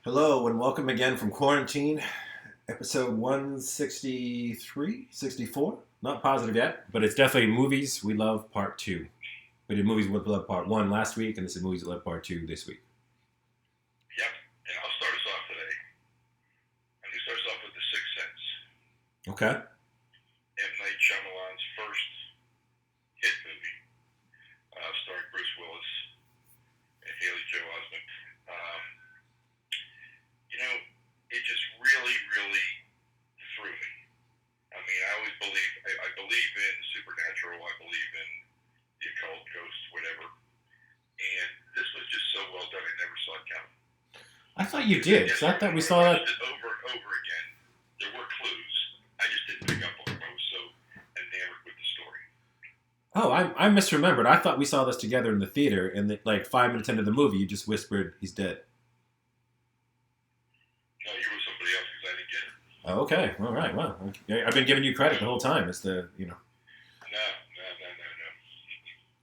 Hello and welcome again from quarantine, episode 163, 64. Not positive yet, but it's definitely Movies We Love Part 2. We did Movies We Love Part 1 last week, and this is Movies We Love Part 2 this week. Yep, and I'll start us off today. I'm going to start us off with The Sixth Sense. Okay. M. Night Shyamalan's first hit movie, starring Bruce Willis and Haley Joel Osment. It just really, really threw me. I mean, I always I believe in supernatural, I believe in the occult, ghosts, whatever. And this was just so well done, I never saw it coming. I thought you did, because I thought we saw that. It over and over again. There were clues. I just didn't pick up on them. I was so enamored with the story. Oh, I misremembered. I thought we saw this together in the theater, and that, like 5 minutes into the movie, you just whispered, "He's dead." No, you were somebody else because I didn't get it. Oh, okay. All right. Wow. Okay. I've been giving you credit the whole time. It's the. No.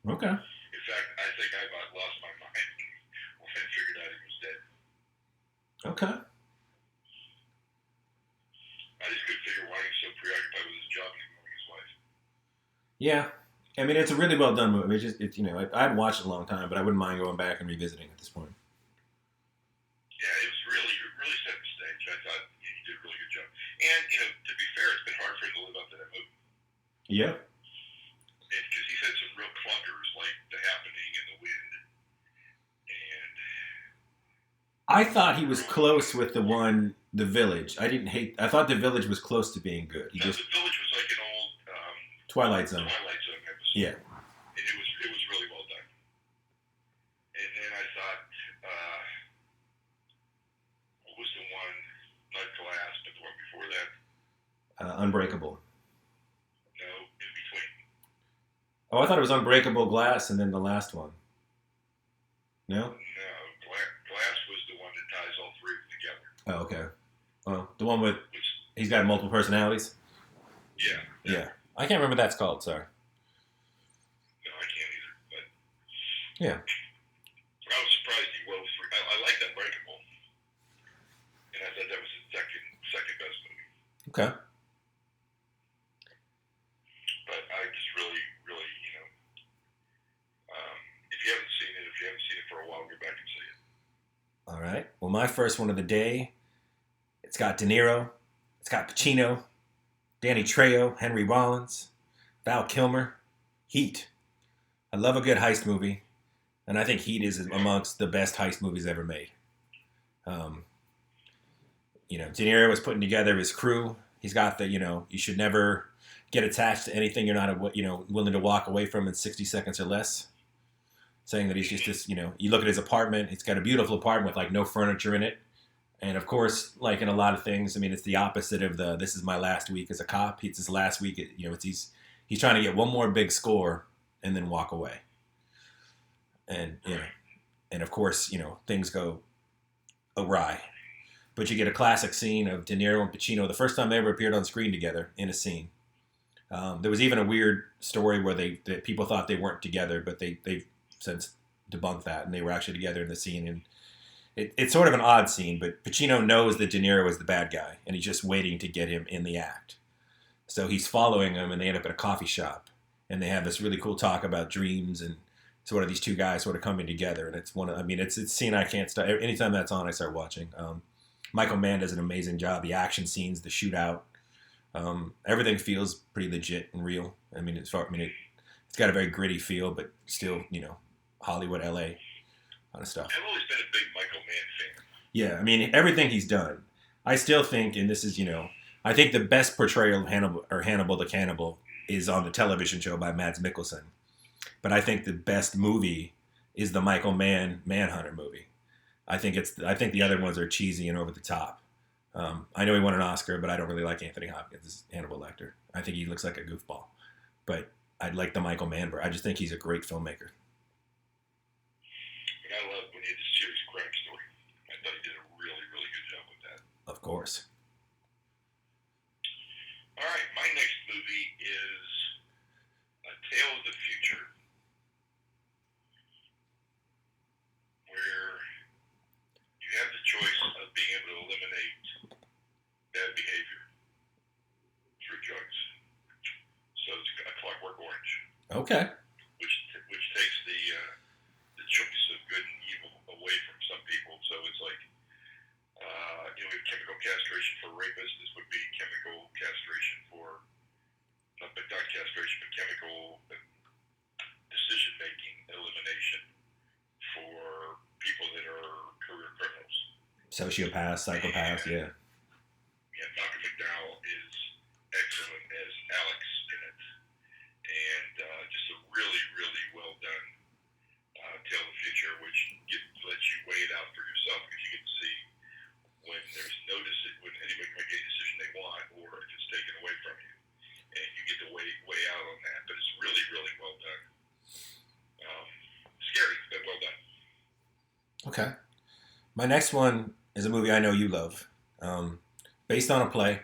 Okay. In fact, I think I about lost my mind when I figured out he was dead. Okay. I just couldn't figure why he was so preoccupied with his job and ignoring his wife. Yeah. I mean, it's a really well done movie. I haven't watched it in a long time, but I wouldn't mind going back and revisiting at this point. Yeah, it was really, really set the stage. I thought he did a really good job. And, to be fair, it's been hard for him to live up to that movie. Yeah. Because he's had some real clunkers, like The Happening and The Wind. And I thought he was close with The Village. I thought The Village was close to being good. The Village was like an old Twilight Zone. Twilight Zone episode. Yeah. And it was really well done. And then I thought, what was the one, not Glass, but the one before that? Unbreakable. No, in between. Oh, I thought it was Unbreakable, Glass, and then the last one. No? No, Glass was the one that ties all three of them together. Oh, okay. Well, the one with he's got multiple personalities? Yeah. Yeah. I can't remember what that's called, sorry. No, I can't either. But yeah. I was surprised he wove through. I liked Unbreakable. And I thought that was his second best movie. Okay. But I just really, really, if you haven't seen it for a while, go back and see it. All right. Well, my first one of the day, it's got De Niro, it's got Pacino, Danny Trejo, Henry Rollins, Val Kilmer, Heat. I love a good heist movie, and I think Heat is amongst the best heist movies ever made. De Niro was putting together his crew. He's got the, you should never get attached to anything you're not, willing to walk away from in 60 seconds or less. Saying that he's just this, you look at his apartment, it's got a beautiful apartment with like no furniture in it. And of course, like in a lot of things, I mean, it's the opposite of this is my last week as a cop. It's his last week, he's trying to get one more big score and then walk away. And, and of course, things go awry. But you get a classic scene of De Niro and Pacino, the first time they ever appeared on screen together in a scene. There was even a weird story where that people thought they weren't together, but they've since debunked that, and they were actually together in the scene. And it's sort of an odd scene, but Pacino knows that De Niro is the bad guy, and he's just waiting to get him in the act. So he's following him, and they end up at a coffee shop, and they have this really cool talk about dreams and sort of these two guys sort of coming together. And it's it's a scene I can't stop. Anytime that's on, I start watching. Michael Mann does an amazing job. The action scenes, the shootout, everything feels pretty legit and real. It's got a very gritty feel, but still, Hollywood, LA, kind of stuff. I've always been a big Michael Mann fan. Yeah, everything he's done. I still think, and this is, I think the best portrayal of Hannibal the Cannibal is on the television show by Mads Mikkelsen. But I think the best movie is the Michael Mann Manhunter movie. I think the other ones are cheesy and over the top. I know he won an Oscar, but I don't really like Anthony Hopkins as Hannibal Lecter. I think he looks like a goofball. But I'd like the Michael Mann version. I just think he's a great filmmaker. And I love when he did the series Crime Story. I thought he did a really, really good job with that. Of course. All right, my next movie is A Tale of the Future, where you have the choice of Okay. which takes the choice of good and evil away from some people. So it's like we have chemical castration for rapists. This would be chemical castration for not castration, but chemical decision making elimination for people that are career criminals. Sociopaths, psychopaths, And yeah. yeah, Malcolm McDowell is excellent as Alex in it, and just a really, really well done tale of the future, which lets you weigh it out for yourself because you get to see when there's no decision, when anybody can make a decision they want, or if it's taken away from you, and you get to weigh out on that. But it's really, really well done. Scary, but well done. Okay. My next one is a movie I know you love. Based on a play.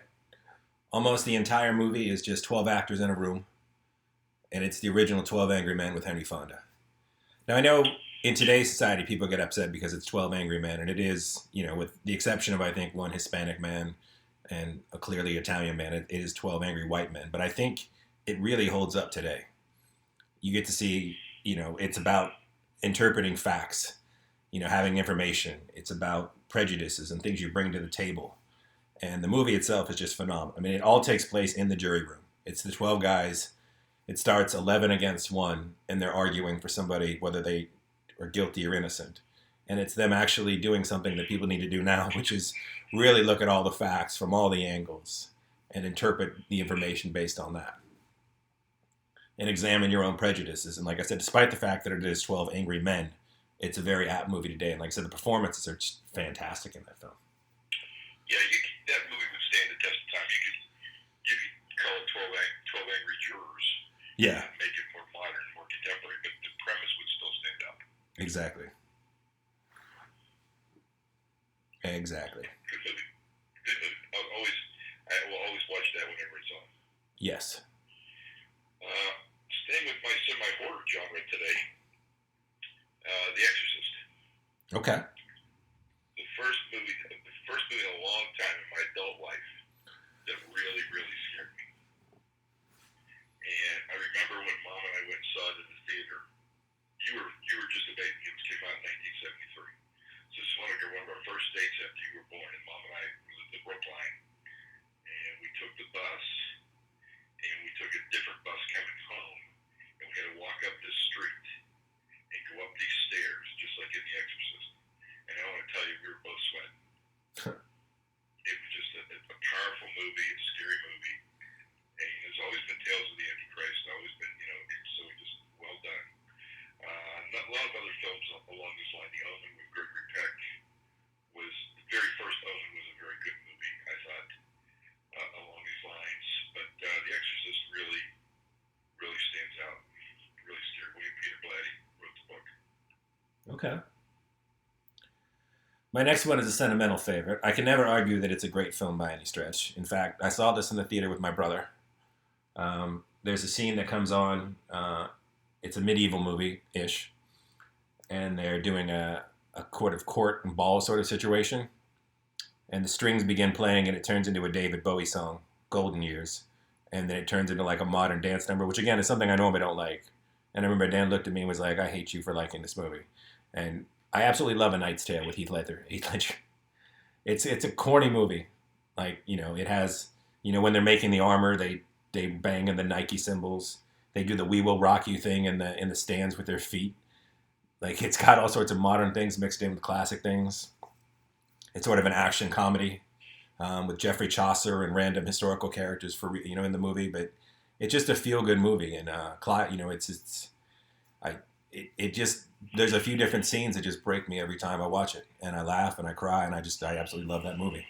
Almost the entire movie is just 12 actors in a room, and it's the original 12 Angry Men with Henry Fonda. Now, I know in today's society people get upset because it's 12 Angry Men, and it is, with the exception of, I think, one Hispanic man and a clearly Italian man, it is 12 Angry White Men. But I think it really holds up today. You get to see, it's about interpreting facts, having information. It's about prejudices and things you bring to the table. And the movie itself is just phenomenal. I mean, it all takes place in the jury room. It's the 12 guys. It starts 11 against 1, and they're arguing for somebody, whether they are guilty or innocent. And it's them actually doing something that people need to do now, which is really look at all the facts from all the angles and interpret the information based on that. And examine your own prejudices. And like I said, despite the fact that it is 12 Angry Men, it's a very apt movie today. And like I said, the performances are just fantastic in that film. Yeah, that movie would stand the test of time. You could call it 12 Angry Jurors. Yeah. And make it more modern, more contemporary, but the premise would still stand up. Exactly. Exactly. Good movie. Good movie. I will always watch that whenever it's on. Yes. Staying with my semi-horror genre today, The Exorcist. Okay. The first movie in a long time in my adult life that really, really scared me. And I remember when Mom and I went and saw it in the theater. You were just a baby. It came out in 1973. So this is one of our first dates after you were born, and Mom and I lived in Brookline. And we took the bus, and we took a different bus coming home, and we had to walk up this street and go up these stairs, just like in The Exorcist. And I want to tell you, we were both sweating. It was just a powerful movie, a scary movie. And there's always been Tales of the Antichrist. Always been, so just well done. A lot of other films along this line. The Omen with Gregory Peck was the very first Omen was a very good movie, I thought, along these lines. But The Exorcist really, really stands out. Really scary. William Peter Blatty wrote the book. Okay. My next one is a sentimental favorite. I can never argue that it's a great film by any stretch. In fact, I saw this in the theater with my brother. There's a scene that comes on. It's a medieval movie-ish. And they're doing a court and ball sort of situation. And the strings begin playing, and it turns into a David Bowie song, Golden Years. And then it turns into like a modern dance number, which again is something I normally don't like. And I remember Dan looked at me and was like, I hate you for liking this movie. And I absolutely love A Knight's Tale with Heath Ledger. It's a corny movie. Like, it has, when they're making the armor, they bang in the Nike symbols. They do the "We Will Rock You" thing in the stands with their feet. Like, it's got all sorts of modern things mixed in with classic things. It's sort of an action comedy with Geoffrey Chaucer and random historical characters in the movie. But it's just a feel good movie, and it just there's a few different scenes that just break me every time I watch it, and I laugh and I cry, and I absolutely love that movie.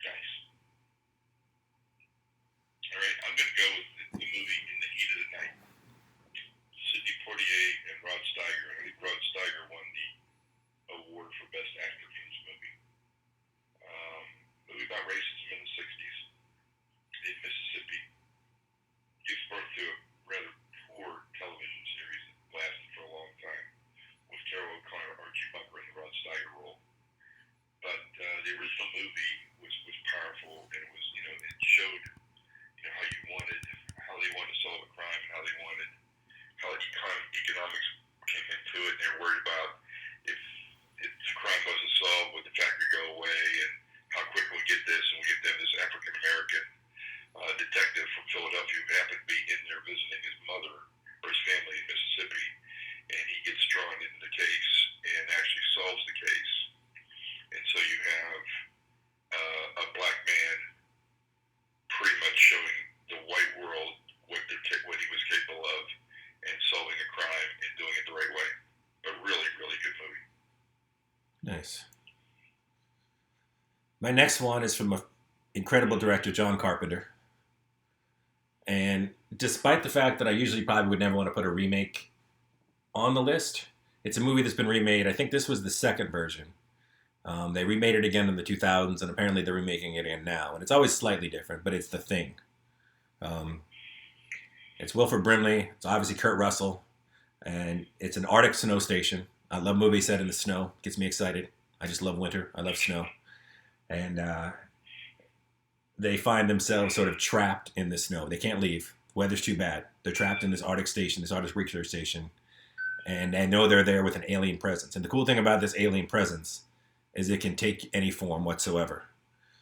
Nice. All right, I'm going to go with the movie In the Heat of the Night. Sidney Poitier and Rod Steiger. I think Rod Steiger won the award for Best Actor for this movie. Movie about racism in the 60s in Mississippi. Gives birth to a rather poor television series that lasted for a long time with Carol O'Connor, Archie Bunker, and the Rod Steiger role. But the original movie was powerful, and it was it showed how they wanted to about if crime wasn't solved, would the factory go away, and how quick we get this, and we get them this African American detective from Philadelphia who happened to be in there visiting his mother or his family in Mississippi, and he gets drawn into the case and actually solves the case. And so you have a black man pretty much showing the white world what he was capable of and solving a crime and doing it the right way. A really, really good movie. Nice. My next one is from an incredible director, John Carpenter. And despite the fact that I usually probably would never want to put a remake on the list, it's a movie that's been remade. I think this was the second version. They remade it again in the 2000s, and apparently they're remaking it again now. And it's always slightly different, but it's The Thing. It's Wilford Brimley. It's obviously Kurt Russell. And it's an Arctic snow station. I love movies set in the snow. It gets me excited. I just love winter. I love snow. And they find themselves sort of trapped in the snow. They can't leave. Weather's too bad. They're trapped in this Arctic station, this Arctic research station. And they know they're there with an alien presence. And the cool thing about this alien presence is it can take any form whatsoever.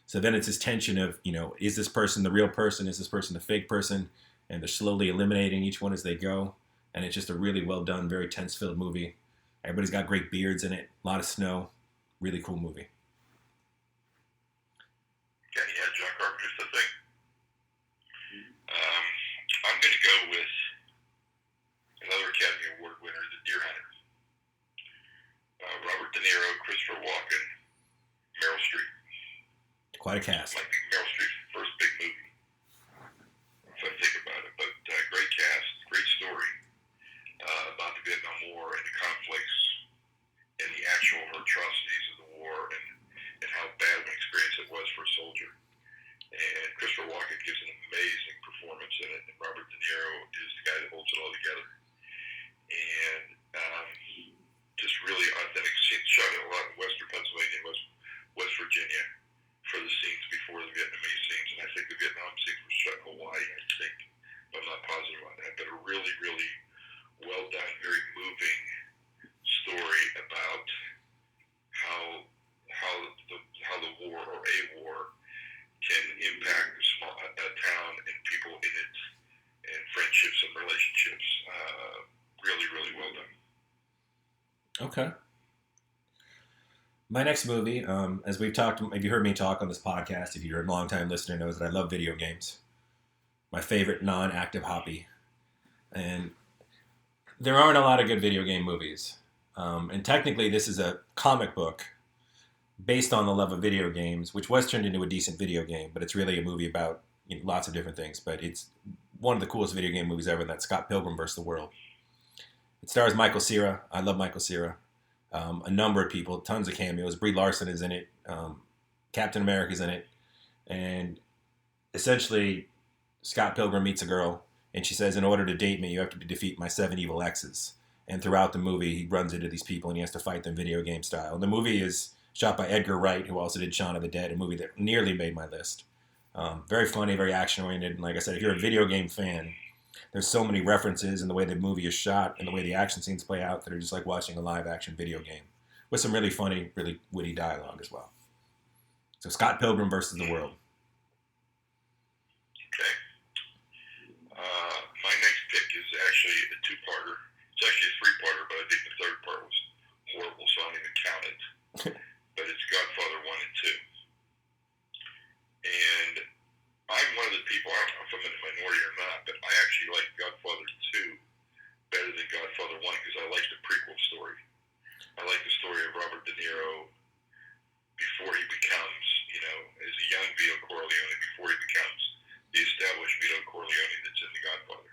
So then it's this tension of, is this person the real person? Is this person the fake person? And they're slowly eliminating each one as they go. And it's just a really well done, very tense-filled movie. Everybody's got great beards in it. A lot of snow. Really cool movie. Yeah, John Carpenter's The Thing. I'm going to go with another Academy Award winner, The Deer Hunter. Robert De Niro, Christopher Walken, Meryl Streep. Quite a cast. Might be Meryl Streep's first big movie, if I think about it. But great cast, great story about the Vietnam War and the conflicts and the actual atrocities of the war and how bad of an experience it was for a soldier. And Christopher Walken gives an amazing performance in it, and Robert De Niro is the guy that holds it all together. And just really authentic scenes, shot a lot in western Pennsylvania and West Virginia for the scenes before the Vietnamese scenes. And I think the Vietnam scenes were shot in Hawaii, I think. But I'm not positive on that. But a really, really well done, very moving story about how the war or a war can impact a town and people in it and friendships and relationships. Really, really well done. Okay. My next movie, as we've talked, if you heard me talk on this podcast, if you're a long-time listener, knows that I love video games. My favorite non-active hobby. And there aren't a lot of good video game movies. And technically, this is a comic book based on the love of video games, which was turned into a decent video game, but it's really a movie about lots of different things. But it's one of the coolest video game movies ever, and that's Scott Pilgrim vs. the World. It stars Michael Cera. I love Michael Cera. A number of people, tons of cameos. Brie Larson is in it. Captain America's in it. And essentially, Scott Pilgrim meets a girl, and she says, in order to date me, you have to defeat my 7 evil exes. And throughout the movie, he runs into these people, and he has to fight them video game style. And the movie is shot by Edgar Wright, who also did Shaun of the Dead, a movie that nearly made my list. Very funny, very action-oriented. And like I said, if you're a video game fan, there's so many references in the way the movie is shot and the way the action scenes play out that are just like watching a live-action video game with some really funny, really witty dialogue as well. So Scott Pilgrim versus the World. Okay. My next pick is actually a two-parter. It's actually a three-parter, but I think the third part was horrible, so I don't even count it. But it's Godfather 1 and 2. And I'm one of the people, I don't know if I'm in the minority or not, but I actually like Godfather 2 better than Godfather 1 because I like the prequel story. I like the story of Robert De Niro before he becomes, as a young Vito Corleone, before he becomes the established Vito Corleone that's in The Godfather.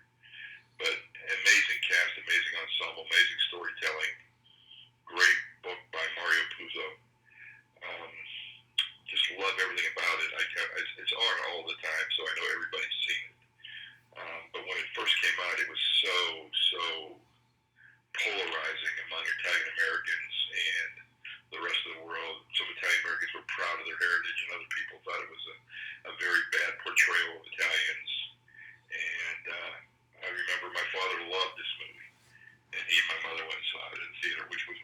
But amazing cast, amazing ensemble, amazing storytelling, great book by Mario Puzo. Just love everything about it. It's on all the time, so I know everybody's seen it. But when it first came out, it was so polarizing among Italian Americans and the rest of the world. Some Italian Americans were proud of their heritage, and other people thought it was a very bad portrayal of Italians. And I remember my father loved this movie, and he and my mother went and saw it in the theater, which was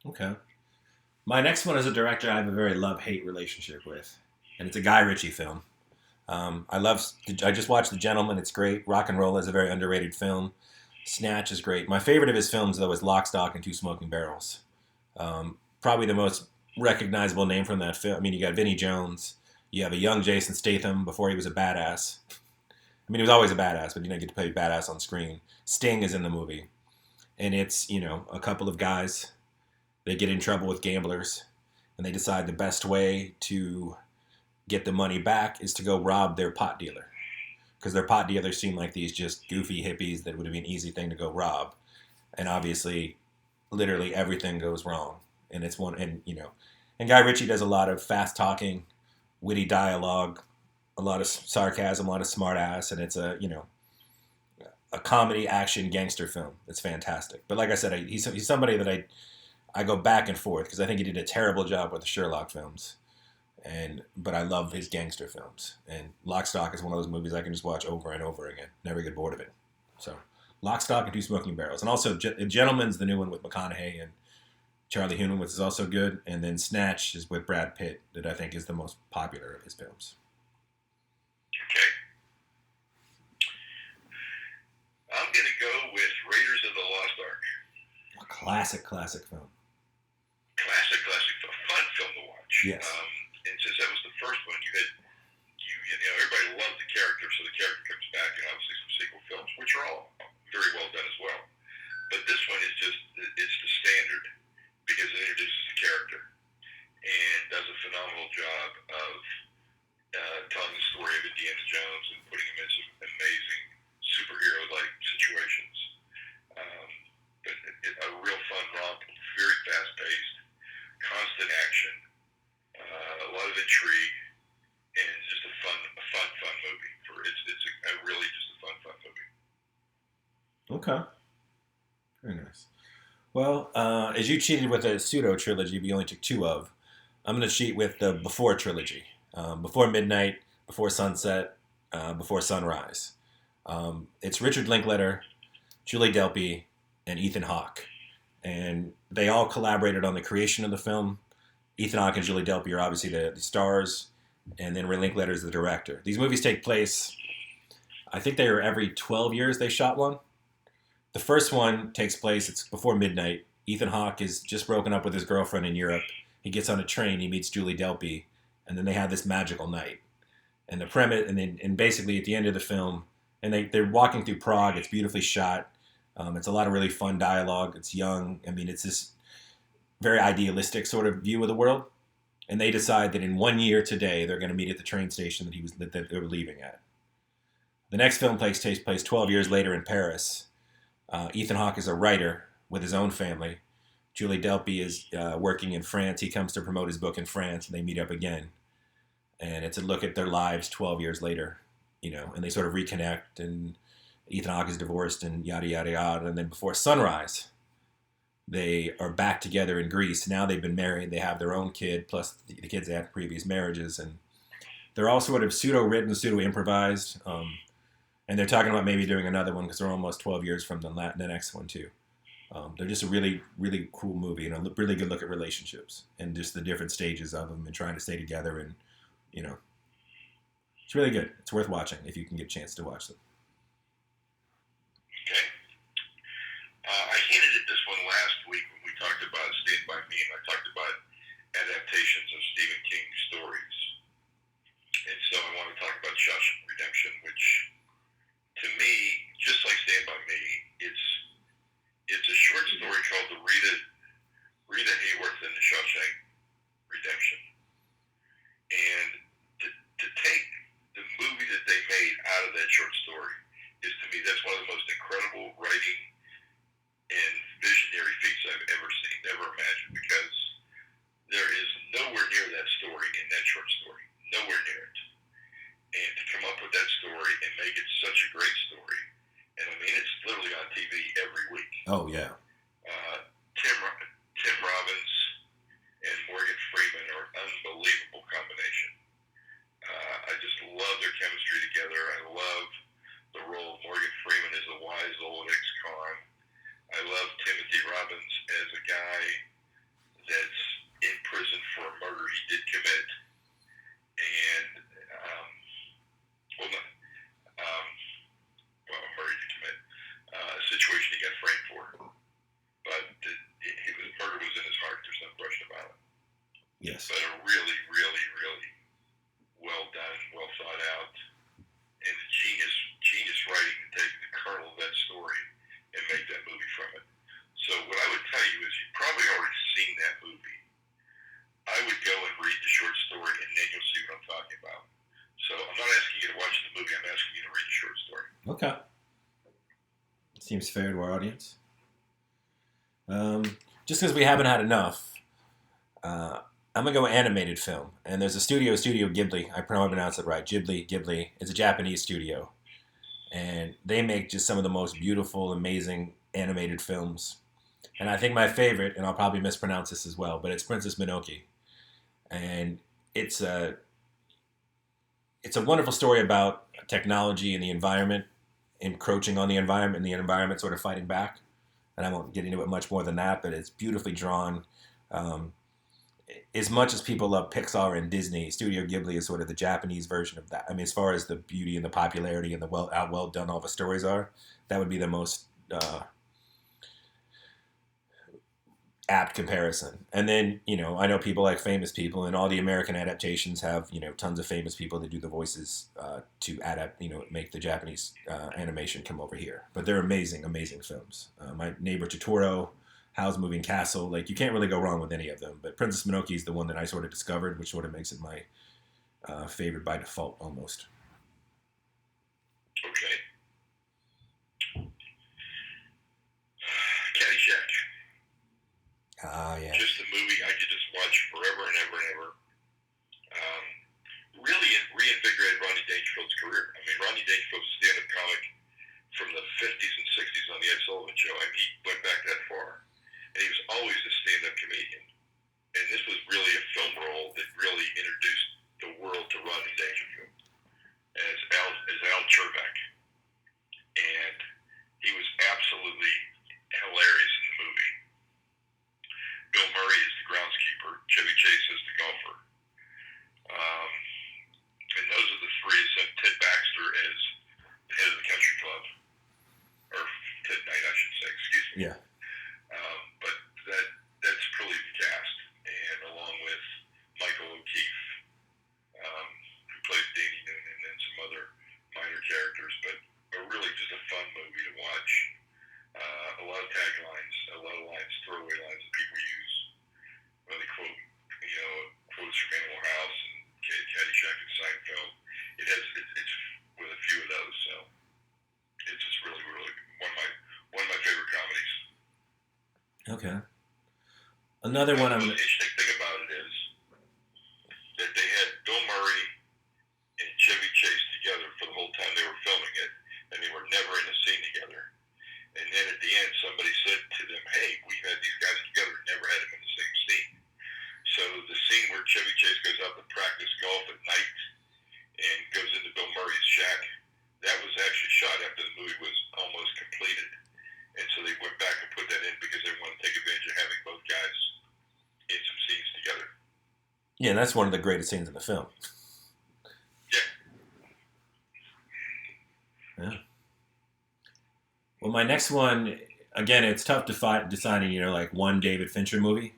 Okay. My next one is a director I have a very love-hate relationship with, and it's a Guy Ritchie film. I love. I just watched The Gentleman. It's great. Rock and Roll is a very underrated film. Snatch is great. My favorite of his films, though, is Lock, Stock, and Two Smoking Barrels. Probably the most recognizable name from that film. I mean, you got Vinnie Jones. You have a young Jason Statham before he was a badass. I mean, he was always a badass, but you don't get to play badass on screen. Sting is in the movie, and it's a couple of guys. They get in trouble with gamblers, and they decide the best way to get the money back is to go rob their pot dealer, because their pot dealers seem like these just goofy hippies that would have been an easy thing to go rob, and obviously, literally everything goes wrong, and it's one, and Guy Ritchie does a lot of fast talking, witty dialogue, a lot of sarcasm, a lot of smart ass, and it's a comedy action gangster film. It's fantastic. But like I said, he's somebody that I go back and forth because I think he did a terrible job with the Sherlock films, but I love his gangster films. And Lock, Stock is one of those movies I can just watch over and over again. Never get bored of it. So Lock, Stock, and Two Smoking Barrels, and also Gentleman's the new one with McConaughey and Charlie Hunnam, which is also good. And then Snatch is with Brad Pitt, that I think is the most popular of his films. Okay. I'm going to go with Raiders of the Lost Ark. A classic film. Classic film. Fun film to watch. Yes. And since that was the first one, everybody loved the character, so the character comes back, and obviously some sequel films, which are all very well done as well. But this one is it's the standard because it introduces the character and does a phenomenal job of telling the story of Indiana Jones and putting him in some amazing superhero-like situations. But a real fun romp, very fast-paced, constant action, a lot of intrigue, and just a fun movie. It's really just a fun movie. Okay. Very nice. Well, as you cheated with a pseudo trilogy, we only took two of. I'm going to cheat with the Before trilogy. Before Midnight, Before Sunset, Before Sunrise. It's Richard Linklater, Julie Delpy, and Ethan Hawke. And they all collaborated on the creation of the film. Ethan Hawke and Julie Delpy are obviously the stars, and then Linklater is the director. These movies take place, I think they are every 12 years they shot one. The first one takes place, it's before midnight. Ethan Hawke is just broken up with his girlfriend in Europe. He gets on a train, he meets Julie Delpy, and then they have this magical night. And the premise, and basically at the end of the film, and they're walking through Prague. It's beautifully shot. It's a lot of really fun dialogue. It's young. I mean, it's this very idealistic sort of view of the world. And they decide that in 1 year today, they're going to meet at the train station that they were leaving at. The next film takes place 12 years later in Paris. Ethan Hawke is a writer with his own family. Julie Delpy is working in France. He comes to promote his book in France, and they meet up again. And it's a look at their lives 12 years later, and they sort of reconnect, and Ethan Hawke is divorced, and yada, yada, yada. And then Before Sunrise, they are back together in Greece. Now they've been married. They have their own kid, plus the kids they had from previous marriages. And they're all sort of pseudo-written, pseudo-improvised. And they're talking about maybe doing another one because they're almost 12 years from the next one, too. They're just a really, really cool movie and a really good look at relationships and just the different stages of them and trying to stay together. And, it's really good. It's worth watching if you can get a chance to watch them. Okay. I hinted at this one last week when we talked about Stand By Me, and I talked about adaptations of Stephen King stories. And so I want to talk about Shawshank Redemption, which, to me, just like Stand By Me, it's a short story called the Rita Hayworth and the Shawshank Redemption. And to take the movie that they made out of that short story is, to me, that's one of the most incredible writing and visionary feats I've ever seen, ever imagined, because there is nowhere near that story in that short story. Nowhere near it. And to come up with that story and make it such a great story, and I mean, it's literally on TV every week. Oh, yeah. Tim Robbins and Morgan Freeman are an unbelievable combination. I just love their chemistry together. I love the role of Morgan Freeman as a wise old ex-con Yes. but a really, really, really well done, well thought out, and the genius writing to take the kernel of that story and make that movie from it. So what I would tell you is you've probably already seen that movie. I would go and read the short story, and then you'll see what I'm talking about. So I'm not asking you to watch the movie. I'm asking you to read the short story. Okay. Seems fair to our audience. Just because we haven't had enough, I'm gonna go animated film. And there's a Studio Ghibli. I probably pronounced it right. Ghibli. It's a Japanese studio, and they make just some of the most beautiful, amazing animated films. And I think my favorite, and I'll probably mispronounce this as well, but it's Princess Mononoke, and it's a it's a wonderful story about technology and the environment encroaching on the environment and the environment sort of fighting back. And I won't get into it much more than that, but it's beautifully drawn. Um, as much as people love Pixar and Disney, Studio Ghibli is sort of the Japanese version of that. I mean, as far as the beauty and the popularity and the how well done all the stories are, that would be the most apt comparison. And then, I know people like famous people, and all the American adaptations have, tons of famous people that do the voices to adapt, make the Japanese animation come over here. But they're amazing, amazing films. My Neighbor Totoro, Howl's Moving Castle, like you can't really go wrong with any of them. But Princess Mononoke is the one that I sort of discovered, which sort of makes it my favorite by default almost. Okay. Caddyshack. Yeah. Just a movie I could just watch forever and ever and ever. Really reinvigorated Rodney Dangerfield's career. I mean, Rodney Dangerfield's a stand-up comic from the 50s and 60s on the Ed Sullivan Show. I mean, he went back that far. And he was always a stand-up comedian. And this was really a film role that really introduced the world to Rodney Dangerfield as Al Cherbeck. And he was absolutely hilarious in the movie. Bill Murray is the groundskeeper. Chevy Chase is the golfer. And those are the three. Ted Baxter as the head of the country club. Or Ted Knight, I should say. Excuse me. Yeah. But that's truly the cast. And along with Michael O'Keefe, who plays Danny Noonan, and then some other minor characters. But really just a fun movie to watch. A lot of taglines, a lot of lines, throwaway lines that people use. Well, they quote, quotes from Animal House and Caddyshack and Seinfeld. It's with a few of those, so it's just really, really one of my favorite comedies. Okay. Another one. The interesting thing about it is that they had Bill Murray and Chevy Chase together for the whole time they were filming it, and they were never in a scene together. And then at the end, somebody said to them, "Hey, we've had these guys together, never had them in the same scene." So the scene where Chevy Chase goes out to practice golf at night and goes into Bill Murray's shack, that was actually shot after the movie was almost completed. And so they went back and put that in because they wanted to take advantage of having both guys in some scenes together. Yeah, that's one of the greatest scenes in the film. Yeah. Well, my next one, again, it's tough deciding, like one David Fincher movie.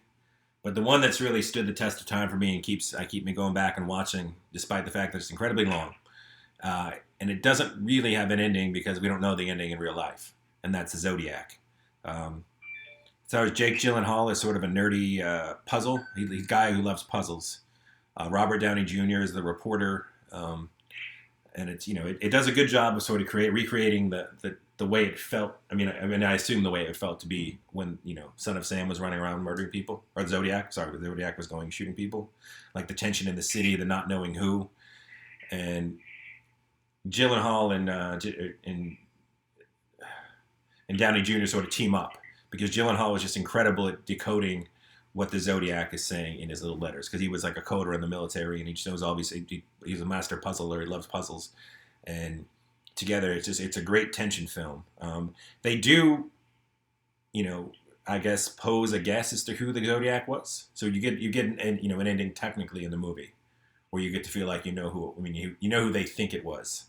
But the one that's really stood the test of time for me and I keep me going back and watching, despite the fact that it's incredibly long. And it doesn't really have an ending because we don't know the ending in real life. And that's Zodiac. So Jake Gyllenhaal is sort of a nerdy puzzle. He's a guy who loves puzzles. Robert Downey Jr. is the reporter. And it's, it does a good job of sort of recreating the way it felt. I mean, I assume the way it felt to be when, Son of Sam was running around murdering people. Or Zodiac was going shooting people. Like the tension in the city, the not knowing who. And Gyllenhaal and Downey Jr. sort of team up. Because Gyllenhaal was just incredible at decoding what the Zodiac is saying in his little letters. Because he was like a coder in the military, and he just knows he's a master puzzler. He loves puzzles. And together, it's a great tension film. They do, I guess pose a guess as to who the Zodiac was. So you get an ending technically in the movie, where you get to feel like you know who they think it was,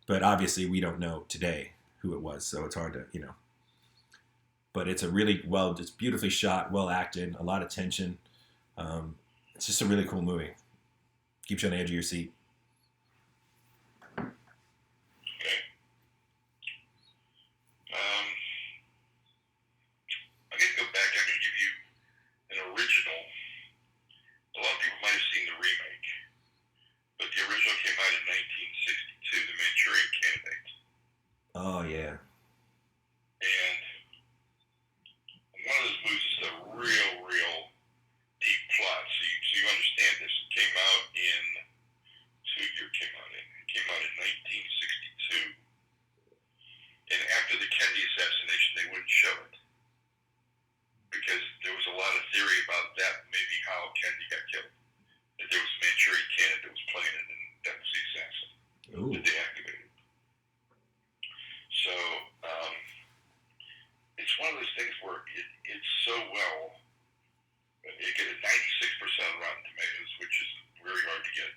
but obviously we don't know today who it was. So it's hard to But it's a really it's beautifully shot, well acted, a lot of tension. It's just a really cool movie. Keeps you on the edge of your seat. Okay. Um, I'm going to go back. I'm going to give you an original. A lot of people might have seen the remake, but the original came out in 1962, The Manchurian Candidate. Oh yeah. And one of those movies is a real deep plot. So you understand this. It came out in, so what year it came out in? It came out in 1962. And after the Kennedy assassination, they wouldn't show it. Because there was a lot of theory about that, maybe how Kennedy got killed. That there was a Manchurian candidate that was planted, and that was the assassin that they activated. So it's one of those things where it's so well. It get a 96% on Rotten Tomatoes, which is very hard to get.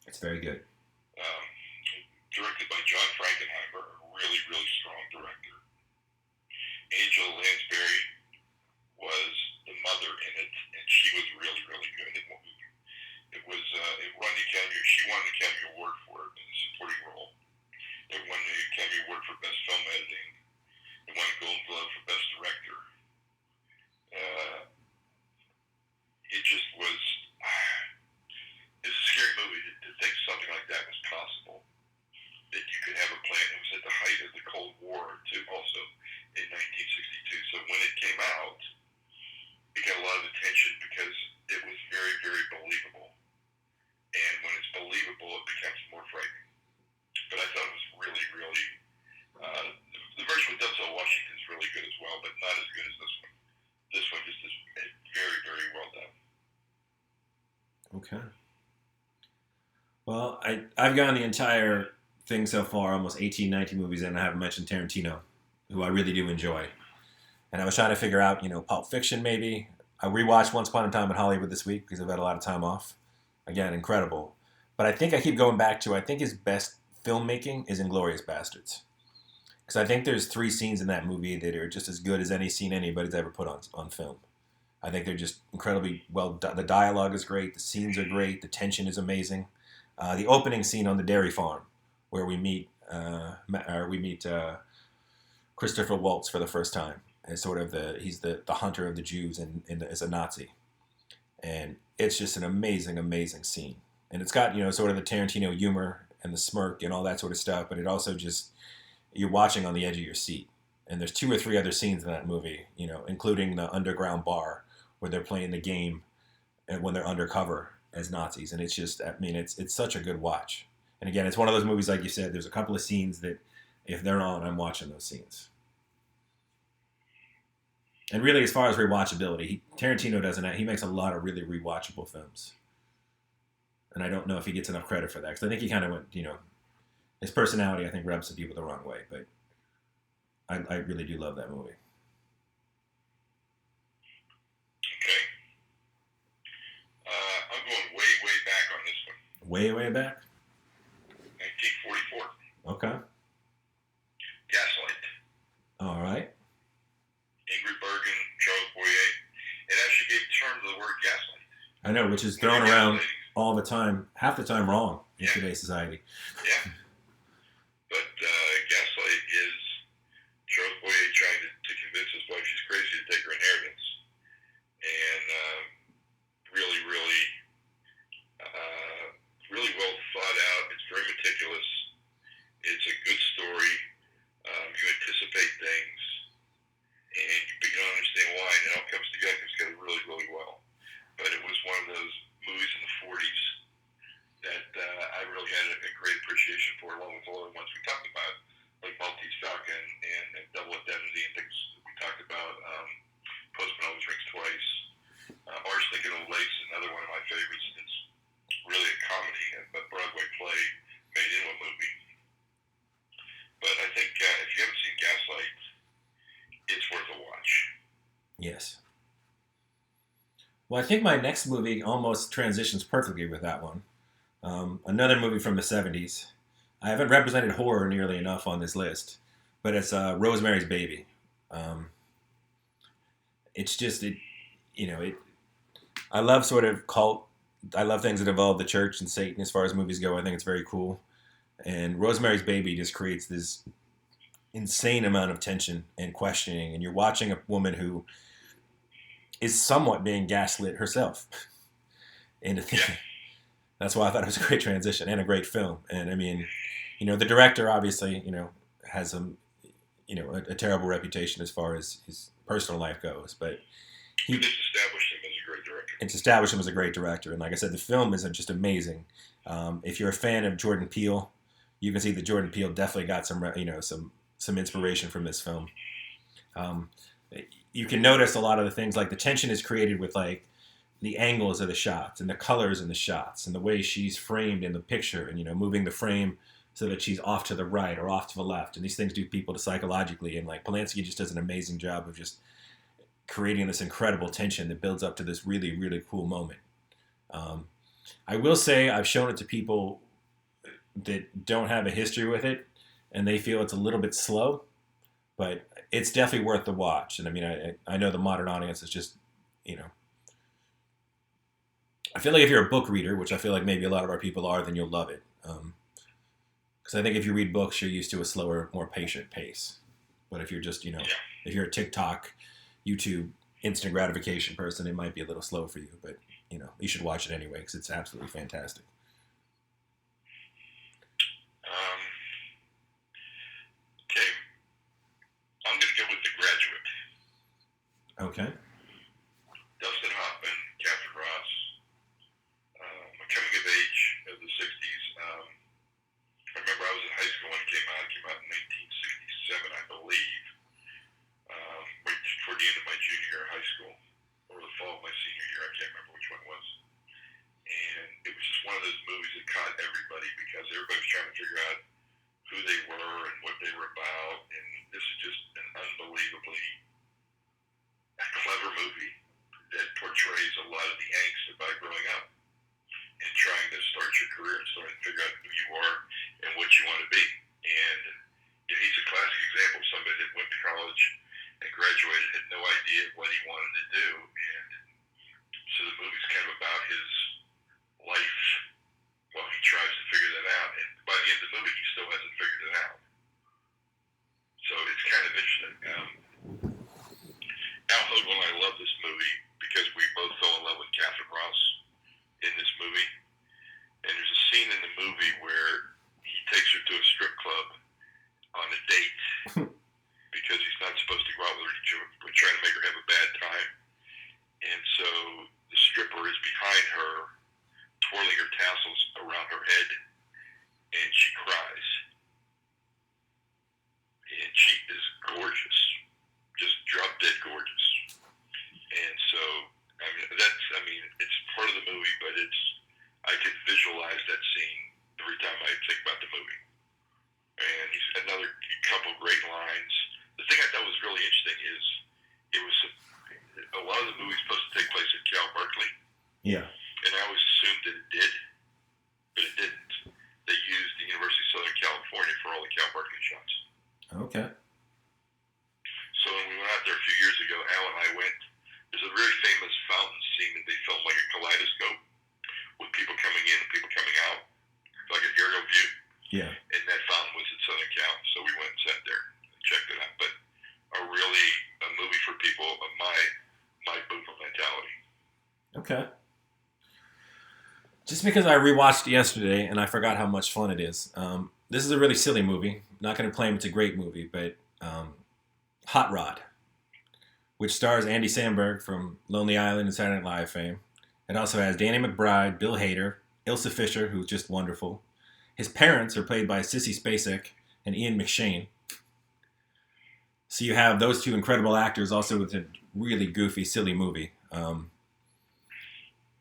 It's very good. Um, Directed by John Frankenheimer, a really strong director. Angela Lansbury was the mother in it, and she was really good. It won the Academy. She won the Academy Award for it in a supporting role. It won the Academy Award for Best Film Editing. It won a Golden Globe for Best Director. It just was. It's a scary movie to think something like that was possible. That you could have a plan. It was at the height of the Cold War, too, also in 1962. So when it came out, it got a lot of attention because it was very believable. And when it's believable, it becomes more frightening. But I thought it was really. The version with Denzel Washington is really good as well, but not as good as this one. This one just is very well done. Okay. Well, I've gone the entire thing so far, almost 18, 19 movies in, and I haven't mentioned Tarantino, who I really do enjoy. And I was trying to figure out, Pulp Fiction maybe. I rewatched Once Upon a Time in Hollywood this week because I've had a lot of time off. Again, incredible. But I think I keep going back to, I think his best filmmaking is Inglourious Bastards. Because I think there's 3 scenes in that movie that are just as good as any scene anybody's ever put on film. I think they're just incredibly well done. The dialogue is great. The scenes are great. The tension is amazing. The opening scene on the dairy farm, where we meet Christopher Waltz for the first time, as sort of he's the hunter of the Jews and as a Nazi, and it's just an amazing scene. And it's got sort of the Tarantino humor and the smirk and all that sort of stuff, but it also just you're watching on the edge of your seat. And there's 2 or 3 other scenes in that movie, including the underground bar where they're playing the game and when they're undercover as Nazis. And it's just, it's such a good watch. And again, it's one of those movies, like you said, there's a couple of scenes that if they're on, I'm watching those scenes. And really, as far as rewatchability, Tarantino doesn't, he makes a lot of really rewatchable films. And I don't know if he gets enough credit for that, because I think he kind of went, his personality, I think, rubs some people the wrong way. But I really do love that movie. Okay. I'm going way back on this one. Way back? 1944. Okay. Gaslight. All right. Ingrid Bergman, Charles Boyer. It actually gave term to the word gaslight. I know, which is thrown around all the time, half the time wrong in today's society. Yeah. But gaslight is Charles Boyer trying to convince his wife she's crazy to take her inheritance. And really well thought out. It's very meticulous. It's a good story. You anticipate things, but you don't understand why, and it all comes together really well. But it was one of those movies in the 40s that I really had a great appreciation for, along with all the ones we talked about, like Maltese Falcon and Double Indemnity and things that we talked about. Postman Always Rings Twice. Arsenic and Old Lace, another one of my favorites. It's really a comedy, a Broadway play made into a movie. But I think if you haven't seen Gaslight, it's worth a watch. Yes. Well, I think my next movie almost transitions perfectly with that one. Another movie from the 70s. I haven't represented horror nearly enough on this list, but it's Rosemary's Baby. It's just, I love sort of cult I love things that involve the church and Satan as far as movies go. I think it's very cool. And Rosemary's Baby just creates this insane amount of tension and questioning, and you're watching a woman who is somewhat being gaslit herself. And Yeah. that's why I thought it was a great transition and a great film. And I mean, the director obviously, has a terrible reputation as far as his personal life goes, but But he this established him as a great director. it's established him as a great director. And like I said, the film is just amazing. If you're a fan of Jordan Peele, you can see that Jordan Peele definitely got some inspiration from this film. Um, you can notice a lot of the things, like the tension is created with like the angles of the shots and the colors in the shots and the way she's framed in the picture, and moving the frame so that she's off to the right or off to the left. And these things do people to psychologically, and like Polanski just does an amazing job of just creating this incredible tension that builds up to this really, really cool moment. Um, I will say I've shown it to people that don't have a history with it, and they feel it's a little bit slow, but it's definitely worth the watch. And I mean, I know the modern audience is just, you know, I feel like if you're a book reader, which I feel like maybe a lot of our people are, then you'll love it. Because I think if you read books, you're used to a slower, more patient pace. But if you're just, Yeah. if you're a TikTok, YouTube, instant gratification person, it might be a little slow for you. But, you should watch it anyway because it's absolutely fantastic. Um, okay. I'm going to go with The Graduate. Okay. Dustin Hoffman, Catherine Ross, a coming of age of the 60s. I remember I was in high school when it came out. It came out in 1967, I believe, right toward the end of my junior year of high school, or the fall of my senior year. I can't remember which one it was. And it was just one of those movies that caught everybody because everybody was trying to figure out who they were and what they were about. And this is just an unbelievably clever movie that portrays a lot of the angst about growing up and trying to start your career and starting to figure out who you are and what you want to be. And he's a classic example of somebody that went to college and graduated, had no idea what he wanted to do. And so the movie's kind of about his life while he tries to figure that out. And by the end of the movie, he still hasn't figured it out. So it's kind of interesting. Al Hodel and I love this movie because we both fell in love with Catherine Ross in this movie. And there's a scene in the movie where he takes her to a strip club on a date because he's not supposed to go out with her, but trying to make her have a bad time. And so the stripper is behind her, twirling her tassels around her head, and she cries. And she is gorgeous, just drop dead gorgeous. And so, it's part of the movie, but I could visualize that scene every time I think about the movie. And he's another couple great lines. The thing I thought was really interesting is it was a lot of the movie's supposed to take place at Cal Berkeley. Yeah. And I always assumed that it did, but it didn't. They used the University of Southern California for all the Cal Berkeley shots. Okay. So when we went out there a few years ago, Al and I went. There's a very famous fountain scene that they filmed like a kaleidoscope with people coming in and people coming out, like an aerial view. Yeah. And that fountain was at Southern Cal, so we went and sat there and checked it out. But a movie for people of my boomer mentality. Okay. Just because I rewatched it yesterday and I forgot how much fun it is. This is a really silly movie. Not going to claim it's a great movie, but Hot Rod, which stars Andy Samberg from Lonely Island and Saturday Night Live fame. It also has Danny McBride, Bill Hader, Ilsa Fisher, who's just wonderful. His parents are played by Sissy Spacek and Ian McShane. So you have those two incredible actors also with a really goofy, silly movie.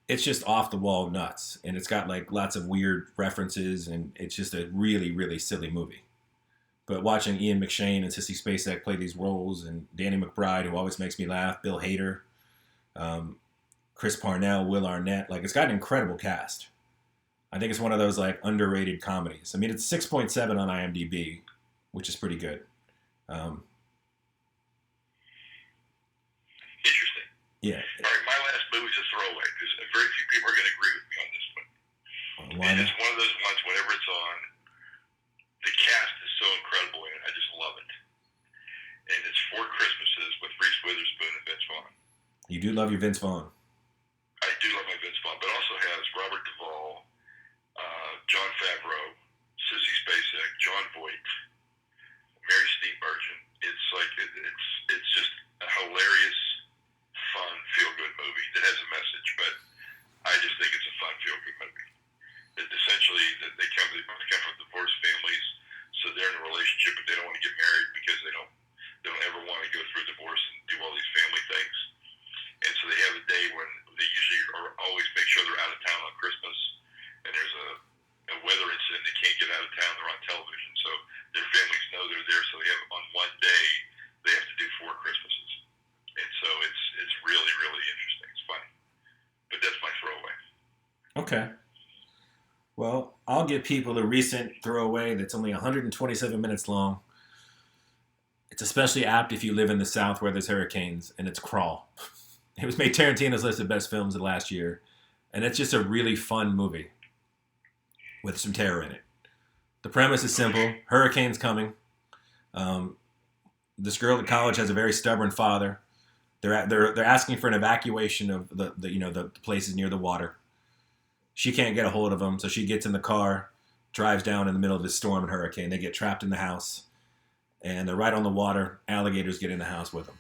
It's just off the wall nuts, and it's got like lots of weird references, and it's just a really, really silly movie. But watching Ian McShane and Sissy Spacek play these roles, and Danny McBride, who always makes me laugh, Bill Hader, Chris Parnell, Will Arnett, like it's got an incredible cast. I think it's one of those like underrated comedies. I mean, it's 6.7 on IMDb, which is pretty good. Interesting. Yeah. All right, my last movie's a throwaway because very few people are going to agree with me reruns whenever it's on. The cast is so incredible in it. I just love it. And it's Four Christmases with Reese Witherspoon and Vince Vaughn. You do love your Vince Vaughn. I do love my Vince Vaughn, but also has Robert Duvall, Jon Favreau, Sissy Spacek, John Voight, Mary Steenburgen. It's like it's just a hilarious, fun, feel-good movie that has a message. But I just think it's a fun, feel-good movie. That essentially that they come from divorced families, so they're in a relationship, but they don't want to get married because they don't ever want to go through divorce and do all these family things. And so they have a day when they usually always make sure they're out of town on Christmas, and there's a weather incident, they can't get out of town, they're on television, so their families know they're there, so they have on one day they have to do 4 Christmases. And so it's really, really interesting. It's funny. But that's my throwaway. Okay. Well, I'll give people a recent throwaway that's only 127 minutes long. It's especially apt if you live in the South where there's hurricanes, and it's Crawl. It was made Tarantino's list of best films of last year, and it's just a really fun movie with some terror in it. The premise is simple: hurricane's coming. This girl at college has a very stubborn father. They're asking for an evacuation of the places near the water. She can't get a hold of him, so she gets in the car, drives down in the middle of this storm and hurricane. They get trapped in the house, and they're right on the water. Alligators get in the house with them.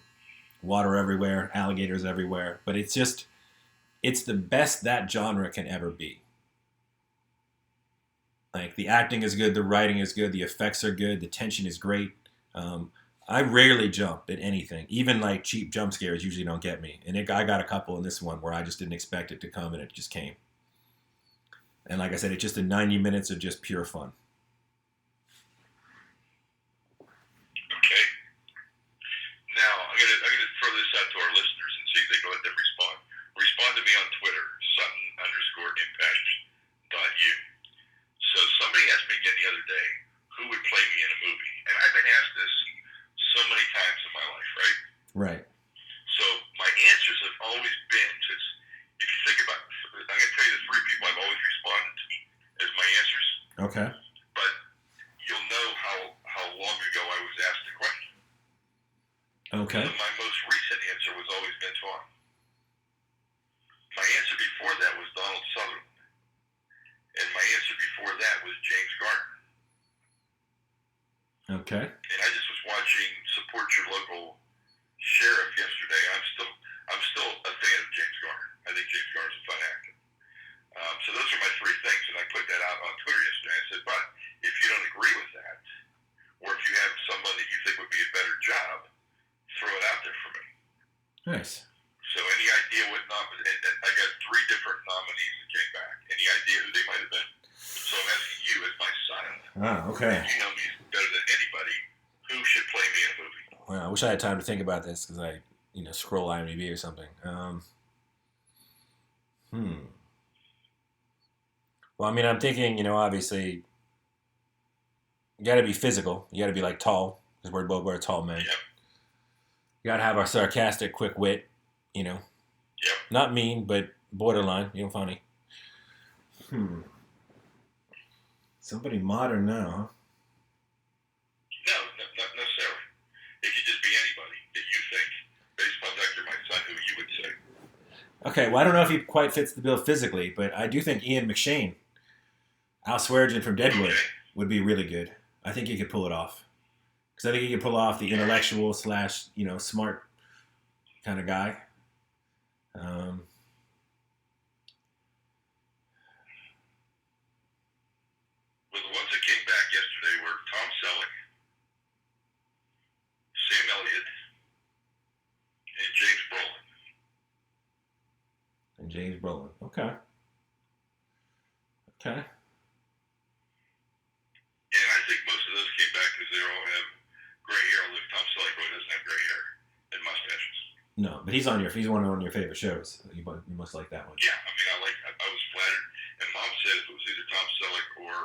Water everywhere, alligators everywhere. But it's the best that genre can ever be. Like, the acting is good, the writing is good, the effects are good, the tension is great. I rarely jump at anything. Even like cheap jump scares usually don't get me. And I got a couple in this one where I just didn't expect it to come, and it just came. And like I said, it's just 90 minutes of just pure fun. Okay. Now I'm gonna throw this out to our listeners and see if they can let them respond. Respond to me on Twitter, Sutton_impact.u. So somebody asked me again the other day, who would play me in a movie? And I've been asked this so many times in my life, right? Right. So my answers have always been, since if you think about it, I'm going to tell you the 3 people I've always responded to as my answers. Okay. But you'll know how long ago I was asked the question. Okay. So my most recent answer was always Vince Vaughn. My answer before that was Donald Sutherland. And my answer before that was James Garner. Okay. And I just was watching Support Your Local Sheriff yesterday. I'm still a fan of James Garner. I think James Garner's a fun actor. So those are my 3 things, and I put that out on Twitter yesterday. I said, but if you don't agree with that, or if you have someone that you think would be a better job, throw it out there for me. Nice. So any idea what I got 3 different nominees that came back. Any idea who they might have been? So I'm asking you as my son. Ah, okay. You know me better than anybody. Who should play me in a movie? Well, I wish I had time to think about this because I, scroll IMDb or something. Well, I mean, I'm thinking, obviously, you got to be physical. You got to be like tall, because we're tall men. Yep. You got to have our sarcastic, quick wit. Yep. Not mean, but borderline. Funny. Somebody modern now, huh? No, not necessarily. It could just be anybody that you think, based upon Dr. My Son, who you would say. Okay, well, I don't know if he quite fits the bill physically, but I do think Ian McShane, Al Swearingen from Deadwood, would be really good. I think he could pull it off. Because I think he could pull off the intellectual / smart kind of guy. Well, the ones that came back yesterday were Tom Selleck, Sam Elliott, and James Brolin. And James Brolin. Okay. And I think most of those came back because they all have gray hair. Look, Tom Selleck really doesn't have gray hair and mustaches. No, but he's one of your favorite shows. You must like that one. Yeah, I mean, I was flattered. And Mom said if it was either Tom Selleck or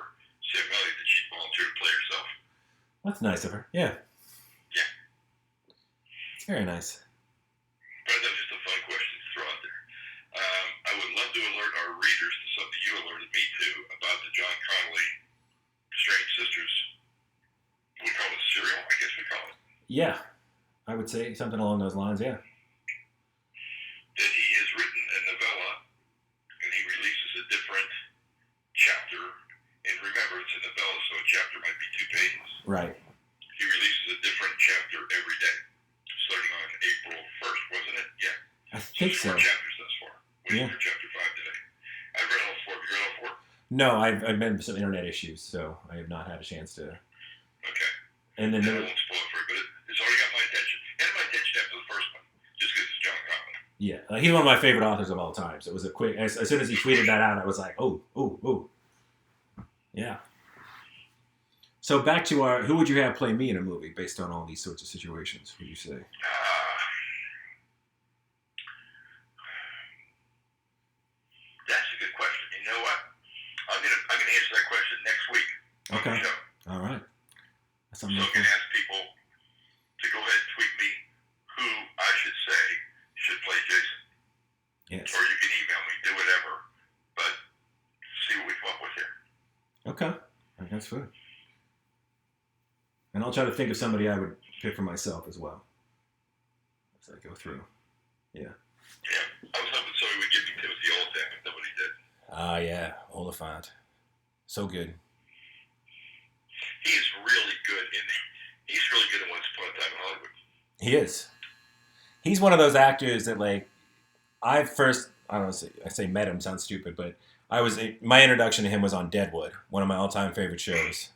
Sam Elliott that she'd volunteer to play herself. That's nice of her. Yeah. Yeah. It's very nice. But that's just a fun question to throw out there. I would love to to alert our readers to something you alerted me to about the John Connolly Strange Sisters. We call it serial, I guess we call it. Yeah, I would say something along those lines. Yeah. That he has written a novella, and he releases a different chapter. And remember, it's a novella, so a chapter might be 2 pages. Right. He releases a different chapter every day, starting on April 1st, wasn't it? Yeah. I think so. 4 chapters thus far. Waiting for chapter 5 today. I've read all 4. Have you read all 4? No, I've been some internet issues, so I have not had a chance to. Okay. And then I won't spoil it for you, but it's already got my attention. And my attention after the first one, just because it's John Connolly. Yeah, he's one of my favorite authors of all time. So it was a quick. As soon as he tweeted that out, I was like, oh, yeah. So back to our. Who would you have play me in a movie based on all these sorts of situations? Would you say? That's a good question. You know what? I'm gonna answer that question next week. Okay. All right. That's so I'm gonna ask people to go ahead and tweet me who I should say should play Jason. Yes. Or you can email me, do whatever, but see what we come up with here. Okay. That's good. And I'll try to think of somebody I would pick for myself as well as I go through. Yeah. Yeah. I was hoping somebody would give me Timothy Olyphant, but nobody did. Ah, yeah. Oliphant. So good. He's really good in Once Upon a Time in Hollywood. He is. He's one of those actors that, like, I don't know, I say met him, sounds stupid, but my introduction to him was on Deadwood, one of my all-time favorite shows.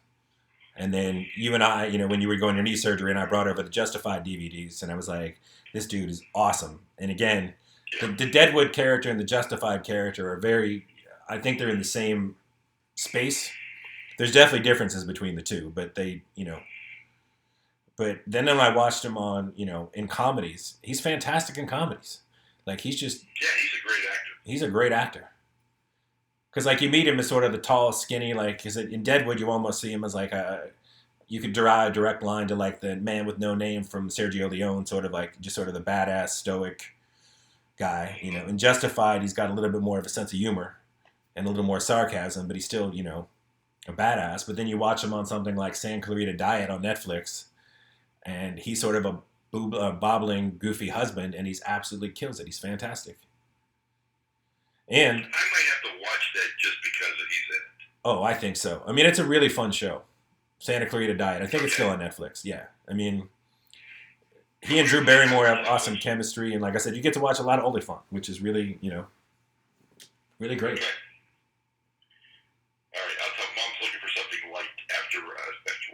And then you and I, when you were going to knee surgery, and I brought over the Justified DVDs, and I was like, this dude is awesome. And again, the Deadwood character and the Justified character are I think they're in the same space. There's definitely differences between the two, but but then when I watched him on, in comedies, he's fantastic in comedies. Like, he's just... Yeah, he's a great actor. He's a great actor. Because, like, you meet him as sort of the tall, skinny, like, because in Deadwood, you almost see him as, like, you could derive a direct line to, like, the man with no name from Sergio Leone, sort of like, just sort of the badass, stoic guy, In Justified, he's got a little bit more of a sense of humor and a little more sarcasm, but he's still, a badass. But then you watch him on something like Santa Clarita Diet on Netflix, and he's sort of a bobbling, goofy husband, and he's absolutely kills it. He's fantastic. And I might have to watch that just because he's in it. Oh, I think so. I mean, it's a really fun show. Santa Clarita Diet. I think it's still on Netflix. Yeah. I mean, he and Drew Barrymore have awesome chemistry, and like I said, you get to watch a lot of Oliphant, which is really, really great. Okay. All right, I'll tell Mom's looking for something light after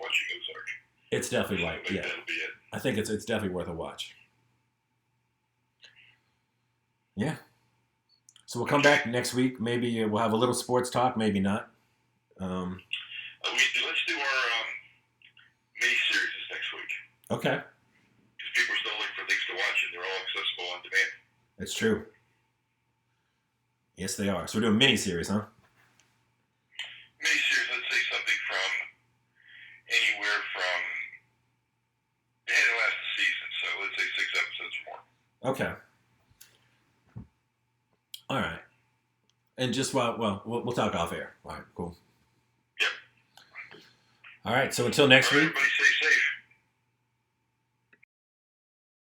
watching Ozark. It's definitely light. Yeah. That'll be it. I think it's definitely worth a watch. Yeah. So we'll come back next week. Maybe we'll have a little sports talk. Maybe not. Let's do our mini-series next week. Okay. Because people are still looking for things to watch, and they're all accessible on demand. It's true. Yes, they are. So we're doing mini-series, huh? Mini-series, let's say something from anywhere from the end of last season. So let's say 6 episodes or more. Okay. All right. And just we'll talk off air. All right, cool. Yep. All right, so until next week. Everybody stay safe.